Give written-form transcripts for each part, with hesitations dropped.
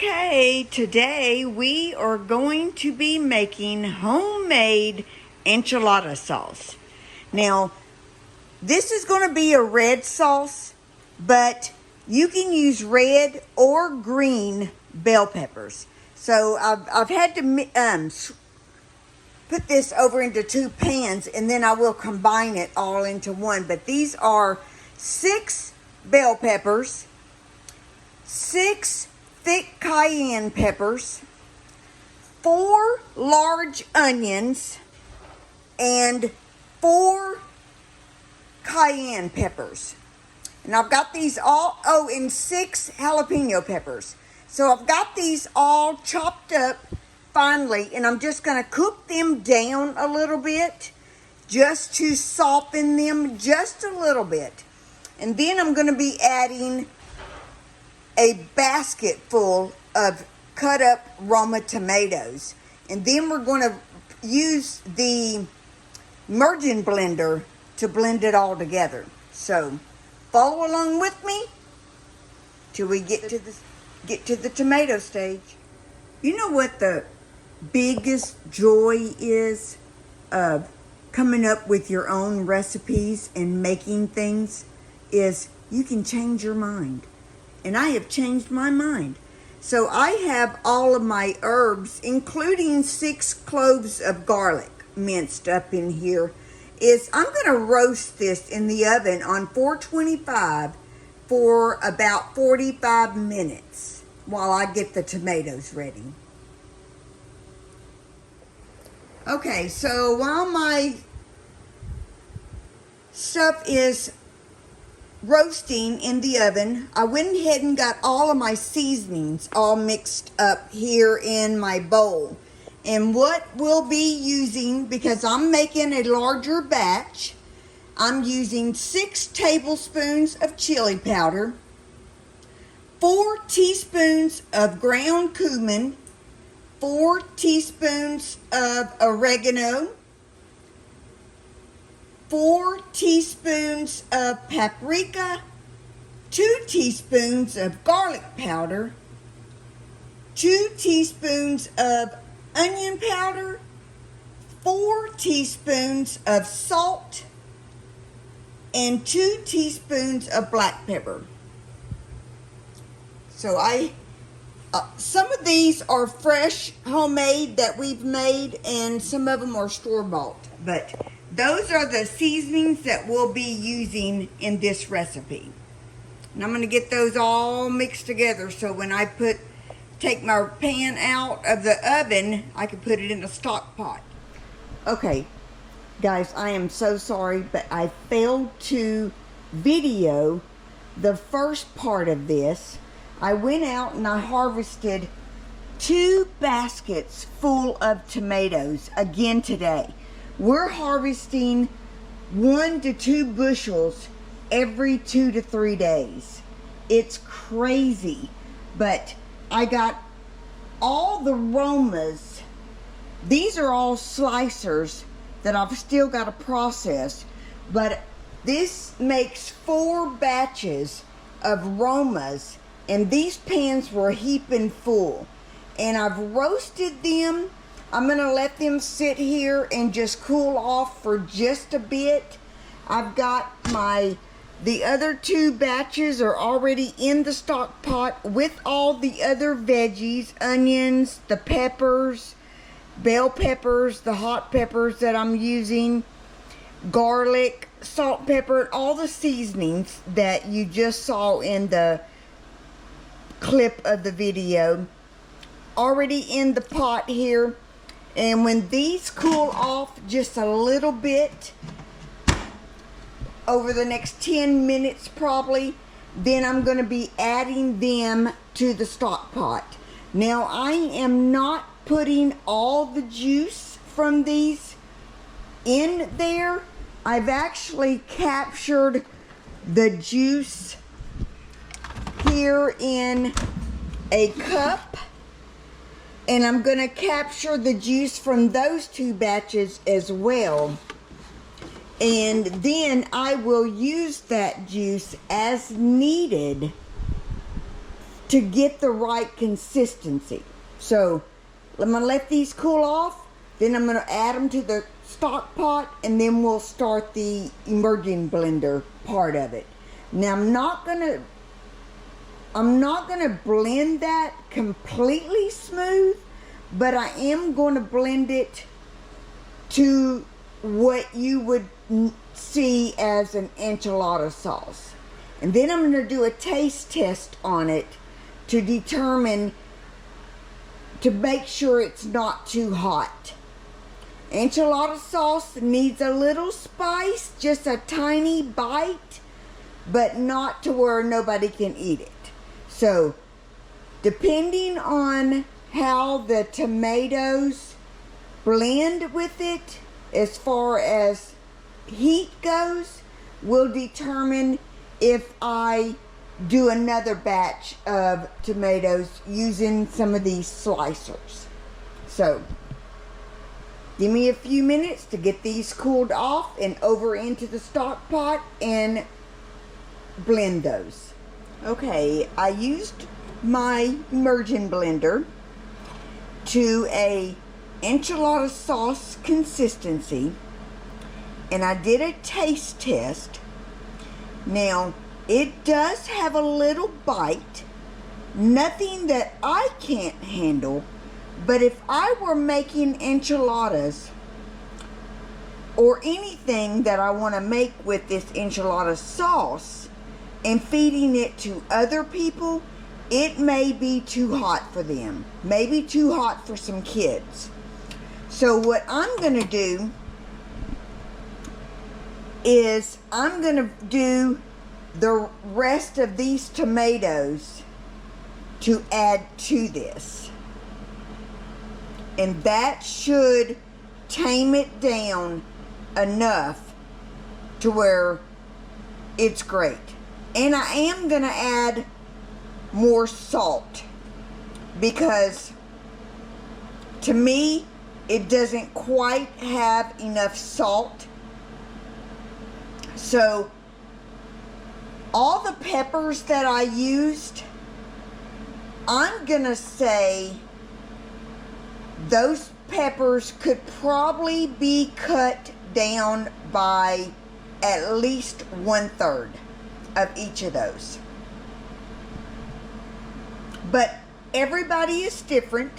Okay, today we are going to be making homemade enchilada sauce. Now, this is going to be a red sauce, but you can use red or green bell peppers. So I've had to put this over into two pans, and then I will combine it all into one. But these are 6 bell peppers, 6 thick cayenne peppers, 4 large onions, and 4 cayenne peppers. And I've got these all, and 6 jalapeno peppers. So I've got these all chopped up finely, and I'm just going to cook them down a little bit just to soften them just a little bit. And then I'm going to be adding a basket full of cut up Roma tomatoes. And then we're going to use the merging blender to blend it all together. So follow along with me till we get to the tomato stage. You know what the biggest joy is of coming up with your own recipes and making things is you can change your mind. And I have changed my mind. So I have all of my herbs, including 6 cloves of garlic minced up in here. I'm going to roast this in the oven on 425 for about 45 minutes while I get the tomatoes ready. Okay, so while my stuff is roasting in the oven, I went ahead and got all of my seasonings all mixed up here in my bowl. And what we'll be using, because I'm making a larger batch, I'm using 6 tablespoons of chili powder, 4 teaspoons of ground cumin, 4 teaspoons of oregano, 4 teaspoons of paprika, 2 teaspoons of garlic powder, 2 teaspoons of onion powder, 4 teaspoons of salt, and 2 teaspoons of black pepper. So some of these are fresh homemade that we've made, and some of them are store-bought, but those are the seasonings that we'll be using in this recipe. And I'm going to get those all mixed together so when I take my pan out of the oven, I can put it in a stock pot. Okay, guys, I am so sorry, but I failed to video the first part of this. I went out and I harvested 2 baskets full of tomatoes again today. We're harvesting 1 to 2 bushels every 2 to 3 days. It's crazy, but I got all the Romas. These are all slicers that I've still got to process, but this makes 4 batches of Romas, and these pans were heaping full. And I've roasted them. I'm going to let them sit here and just cool off for just a bit. I've got the other 2 batches are already in the stock pot with all the other veggies, onions, the peppers, bell peppers, the hot peppers that I'm using, garlic, salt, pepper, and all the seasonings that you just saw in the clip of the video. Already in the pot here. And when these cool off just a little bit, over the next 10 minutes probably, then I'm going to be adding them to the stock pot. Now I am not putting all the juice from these in there. I've actually captured the juice here in a cup, and I'm going to capture the juice from those 2 batches as well. And then I will use that juice as needed to get the right consistency. So I'm going to let these cool off. Then I'm going to add them to the stock pot, and then we'll start the immersion blender part of it. Now I'm not going to blend that completely smooth, but I am going to blend it to what you would see as an enchilada sauce. And then I'm going to do a taste test on it to determine, to make sure it's not too hot. Enchilada sauce needs a little spice, just a tiny bite, but not to where nobody can eat it. So, depending on how the tomatoes blend with it, as far as heat goes, will determine if I do another batch of tomatoes using some of these slicers. So, give me a few minutes to get these cooled off and over into the stock pot and blend those. Okay, I used my immersion blender to a enchilada sauce consistency, and I did a taste test. Now, it does have a little bite, nothing that I can't handle, but if I were making enchiladas or anything that I want to make with this enchilada sauce and feeding it to other people, it may be too hot for them, maybe too hot for some kids. So what I'm going to do is I'm going to do the rest of these tomatoes to add to this. And that should tame it down enough to where it's great. And I am going to add more salt, because to me it doesn't quite have enough salt. So all the peppers that I used, I'm gonna say those peppers could probably be cut down by at least 1/3 of each of those. But everybody is different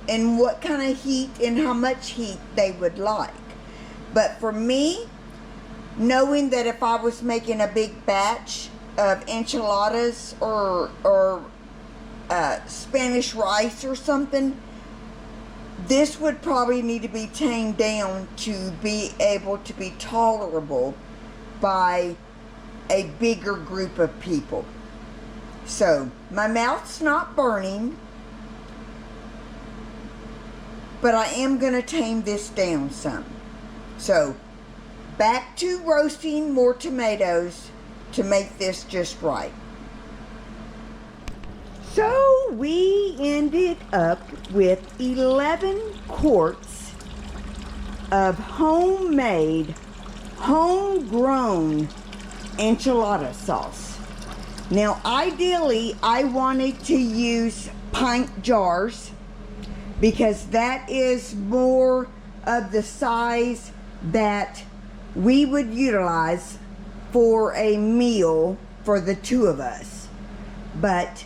in what kind of heat and how much heat they would like. But for me, knowing that if I was making a big batch of enchiladas or Spanish rice or something, this would probably need to be tamed down to be able to be tolerable by a bigger group of people. So my mouth's not burning, but I am going to tame this down some. So back to roasting more tomatoes to make this just right. So we ended up with 11 quarts of homemade, homegrown enchilada sauce. Now ideally I wanted to use pint jars, because that is more of the size that we would utilize for a meal for the two of us. But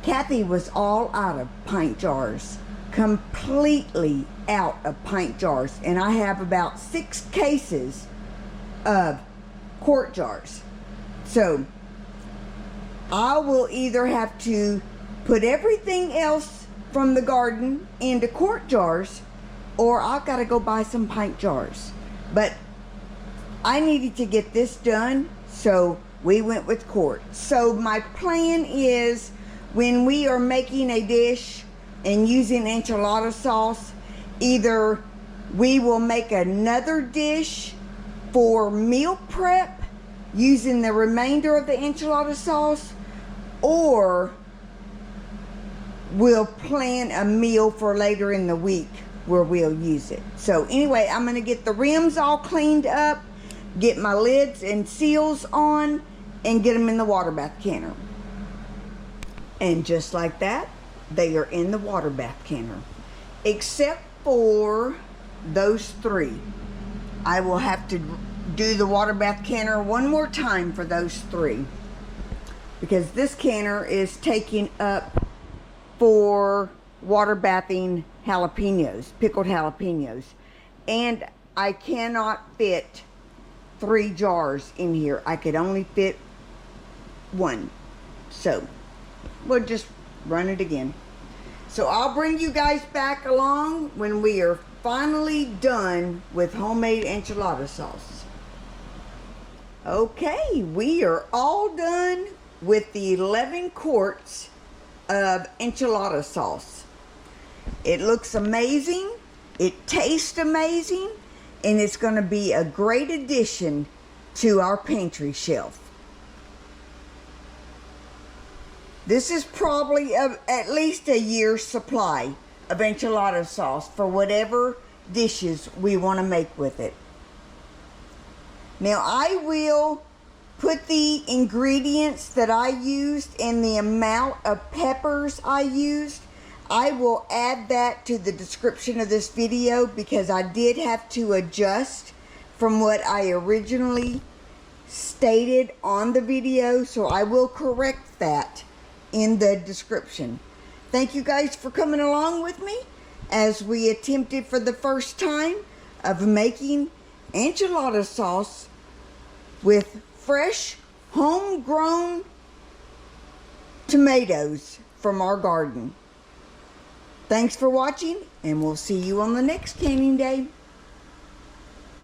Kathy was all out of pint jars, completely out of pint jars, and I have about 6 cases of quart jars. So I will either have to put everything else from the garden into quart jars, or I've got to go buy some pint jars. But I needed to get this done, so we went with quarts. So my plan is, when we are making a dish and using enchilada sauce, either we will make another dish for meal prep using the remainder of the enchilada sauce, or we'll plan a meal for later in the week where we'll use it. So anyway, I'm going to get the rims all cleaned up, get my lids and seals on, and get them in the water bath canner. And just like that, they are in the water bath canner. Except for those 3. I will have to do the water bath canner one more time for those 3. Because this canner is taking up for water bathing jalapenos, pickled jalapenos. And I cannot fit 3 jars in here. I could only fit 1. So we'll just run it again. So I'll bring you guys back along when we are finally done with homemade enchilada sauce. Okay, we are all done with the 11 quarts of enchilada sauce. It looks amazing, it tastes amazing, and it's going to be a great addition to our pantry shelf. This is probably at least a year's supply of enchilada sauce for whatever dishes we want to make with it. Now I will put the ingredients that I used and the amount of peppers I used. I will add that to the description of this video because I did have to adjust from what I originally stated on the video, so I will correct that in the description. Thank you guys for coming along with me as we attempted for the first time of making enchilada sauce with fresh homegrown tomatoes from our garden. Thanks for watching, and we'll see you on the next canning day.